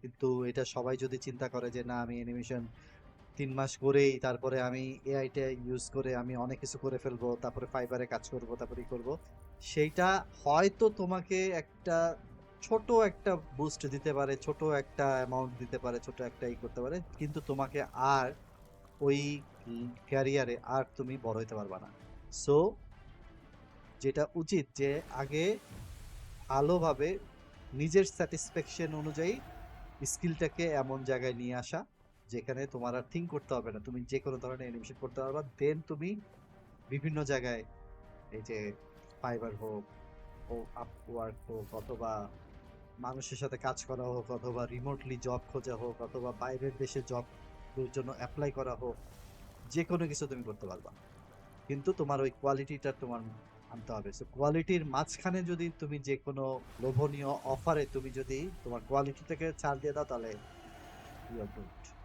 কিন্তু এটা সবাই যদি চিন্তা করে যে না আমি অ্যানিমেশন ৩ মাস করেই তারপরে আমি এআইটা ইউজ করে আমি অনেক কিছু করে ফেলবো। তারপরে ফাইবারে কাজ করব, তারপরে করব। সেইটা হয়তো তোমাকে একটা ছোট একটা বুস্ট দিতে পারে, ছোট একটা অ্যামাউন্ট দিতে পারে, ছোট একটা করতে পারে। কিন্তু তোমাকে আর ওই ক্যারিয়ারে আর তুমি বড় হইতে পারবা না। সো যেটা উচিত যে আগে ভালোভাবে নিজের স্যাটিসফ্যাকশন অনুযায়ী স্কিলটাকে এমন জায়গায় নিয়ে আসা যেখানে তোমার আর থিঙ্ক করতে হবে না, তুমি যে কোনো ধরনের অ্যানিমেশন করতে পারবা। দেন তুমি বিভিন্ন জায়গায় এই যে ফাইবার হোক ও আপওয়ার্ক হোক অথবা মানুষের সাথে কাজ করা হোক অথবা রিমোটলি জব খোঁজা হোক অথবা বাইরের দেশে জব জন্য অ্যাপ্লাই করা হোক, যে কোনো কিছু তুমি করতে পারবা। কিন্তু তোমার ওই কোয়ালিটিটা তোমার আনতে হবে। সো কোয়ালিটির মাঝখানে যদি তুমি যে কোনো লোভনীয় অফারে তুমি যদি তোমার কোয়ালিটিটাকে ছাড় দিয়ে দাও তাহলে ইউ আর গুড।